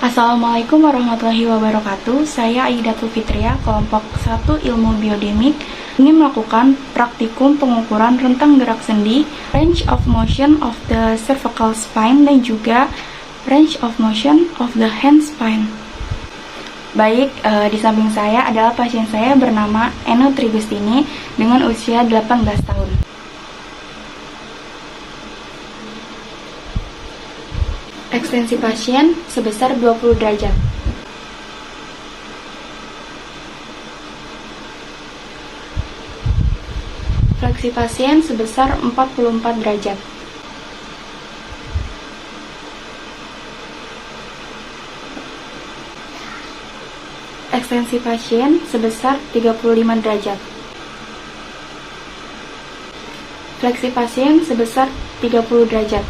Assalamualaikum warahmatullahi wabarakatuh. Saya Aidatul Fitria, kelompok 1 Ilmu Biodemik, ingin melakukan praktikum pengukuran rentang gerak sendi, range of motion of the cervical spine, dan juga range of motion of the hand spine. Baik, di samping saya adalah pasien saya bernama Eno Trigustini dengan usia 18 tahun. Ekstensi pasien sebesar 20 derajat. Fleksi pasien sebesar 44 derajat. Ekstensi pasien sebesar 35 derajat. Fleksi pasien sebesar 30 derajat.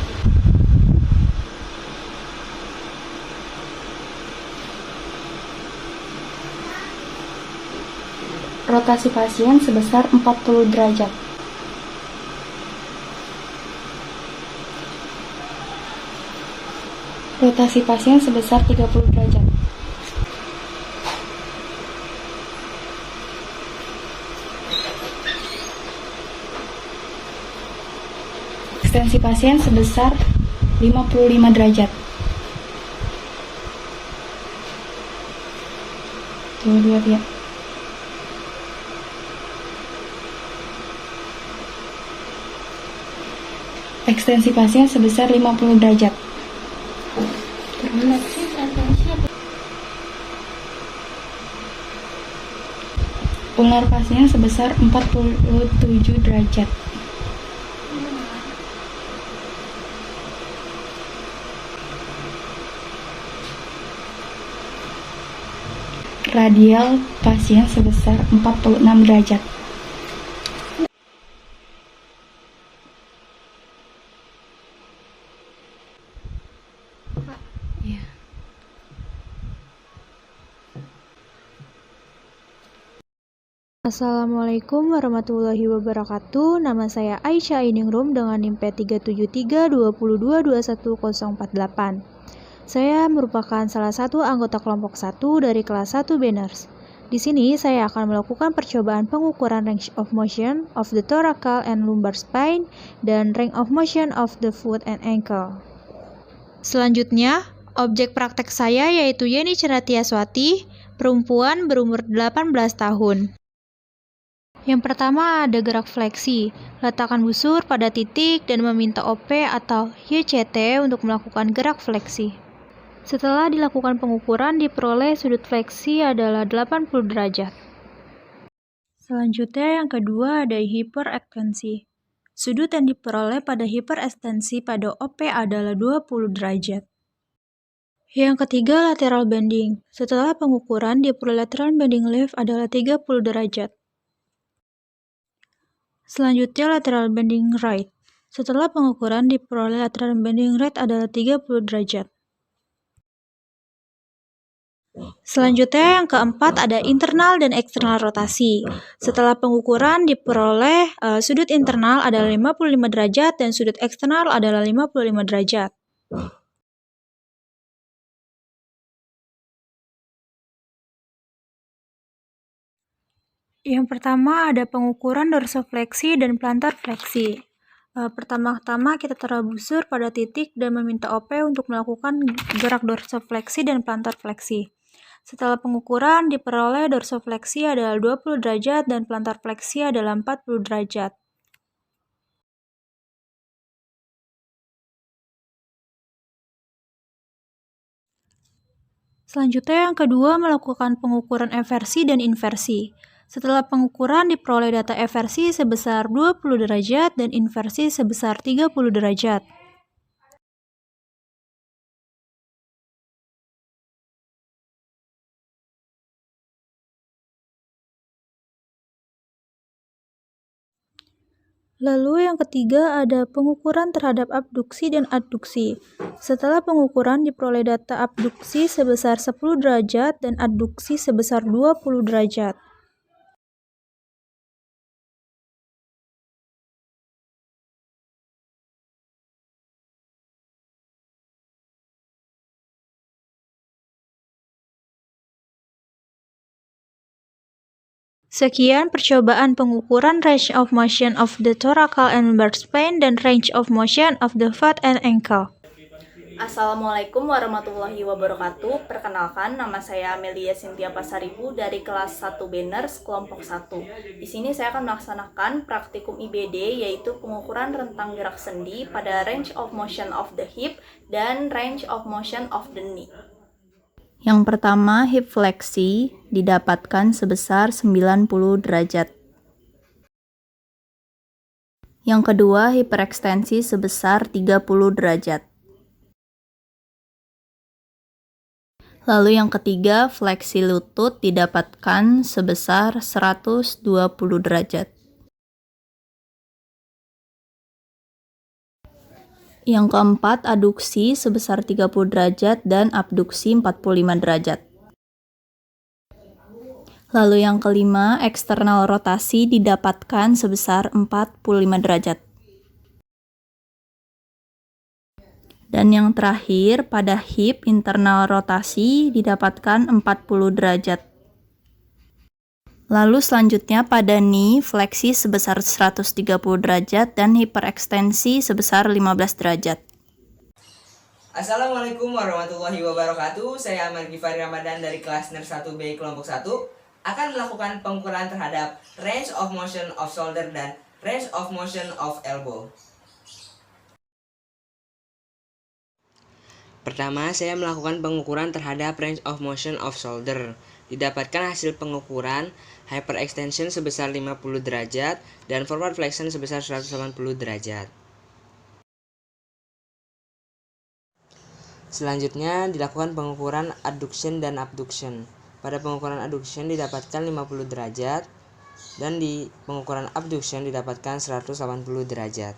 Rotasi pasien sebesar 40 derajat. Rotasi pasien sebesar 30 derajat. Ekstensi pasien sebesar 55 derajat. Tuh, lihat ya. Ekstensi pasien sebesar 50 derajat. Ular pasien sebesar 47 derajat. Radial pasien sebesar 46 derajat. Assalamualaikum warahmatullahi wabarakatuh. Nama saya Aisyah Ainingrum dengan NIM P3732022210048. Saya merupakan salah satu anggota kelompok 1 dari kelas 1 Banners. Di sini saya akan melakukan percobaan pengukuran range of motion of the thoracal and lumbar spine dan range of motion of the foot and ankle. Selanjutnya, objek praktek saya yaitu Yeni Ceratiaswati, perempuan berumur 18 tahun. Yang pertama ada gerak fleksi. Letakkan busur pada titik dan meminta OP atau YCT untuk melakukan gerak fleksi. Setelah dilakukan pengukuran, diperoleh sudut fleksi adalah 80 derajat. Selanjutnya yang kedua ada hiperekstensi. Sudut yang diperoleh pada hiperekstensi pada OP adalah 20 derajat. Yang ketiga lateral bending. Setelah pengukuran, diperoleh lateral bending left adalah 30 derajat. Selanjutnya lateral bending right. Setelah pengukuran diperoleh lateral bending right adalah 30 derajat. Selanjutnya yang keempat ada internal dan eksternal rotasi. Setelah pengukuran diperoleh sudut internal adalah 55 derajat dan sudut eksternal adalah 55 derajat. Yang pertama ada pengukuran dorsofleksi dan plantar fleksi. Pertama-tama kita taruh busur pada titik dan meminta OP untuk melakukan gerak dorsofleksi dan plantar fleksi. Setelah pengukuran diperoleh dorsofleksi adalah 20 derajat dan plantar fleksi adalah 40 derajat. Selanjutnya yang kedua melakukan pengukuran eversi dan inversi. Setelah pengukuran diperoleh data eversi sebesar 20 derajat dan inversi sebesar 30 derajat. Lalu yang ketiga ada pengukuran terhadap abduksi dan adduksi. Setelah pengukuran diperoleh data abduksi sebesar 10 derajat dan adduksi sebesar 20 derajat. Sekian percobaan pengukuran range of motion of the thoracal and lumbar spine dan range of motion of the foot and ankle. Assalamualaikum warahmatullahi wabarakatuh. Perkenalkan, nama saya Amelia Cynthia Pasaribu dari kelas 1 Banners kelompok 1. Di sini saya akan melaksanakan praktikum IBD, yaitu pengukuran rentang gerak sendi pada range of motion of the hip dan range of motion of the knee. Yang pertama, hip fleksi didapatkan sebesar 90 derajat. Yang kedua, hiperekstensi sebesar 30 derajat. Lalu yang ketiga, fleksi lutut didapatkan sebesar 120 derajat. Yang keempat, aduksi sebesar 30 derajat dan abduksi 45 derajat. Lalu yang kelima, eksternal rotasi didapatkan sebesar 45 derajat. Dan yang terakhir, pada hip, internal rotasi didapatkan 40 derajat. Lalu selanjutnya pada knee, fleksi sebesar 130 derajat dan hiperekstensi sebesar 15 derajat. Assalamualaikum warahmatullahi wabarakatuh. Saya Amar Gifari Ramadan dari kelas NER 1B kelompok 1 akan melakukan pengukuran terhadap range of motion of shoulder dan range of motion of elbow. Pertama, saya melakukan pengukuran terhadap range of motion of shoulder. Didapatkan hasil pengukuran hyperextension sebesar 50 derajat dan forward flexion sebesar 180 derajat. Selanjutnya, dilakukan pengukuran adduction dan abduction. Pada pengukuran adduction didapatkan 50 derajat dan di pengukuran abduction didapatkan 180 derajat.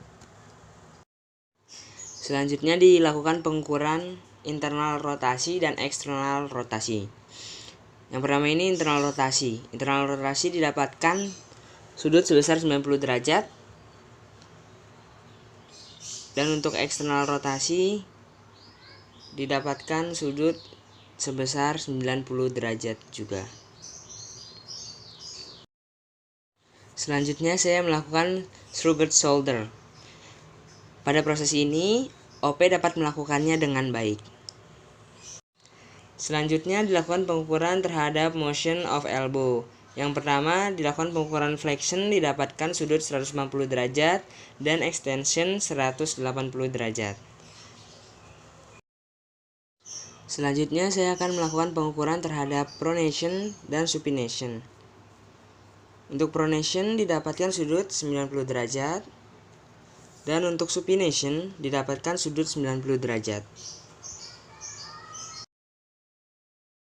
Selanjutnya dilakukan pengukuran internal rotasi dan eksternal rotasi. Yang pertama ini internal rotasi. Internal rotasi didapatkan sudut sebesar 90 derajat. Dan untuk eksternal rotasi didapatkan sudut sebesar 90 derajat juga. Selanjutnya saya melakukan shrugged shoulder. Pada proses ini, OP dapat melakukannya dengan baik. Selanjutnya dilakukan pengukuran terhadap motion of elbow. Yang pertama, dilakukan pengukuran flexion didapatkan sudut 150 derajat dan extension 180 derajat. Selanjutnya saya akan melakukan pengukuran terhadap pronation dan supination. Untuk pronation didapatkan sudut 90 derajat. Dan untuk supination didapatkan sudut 90 derajat.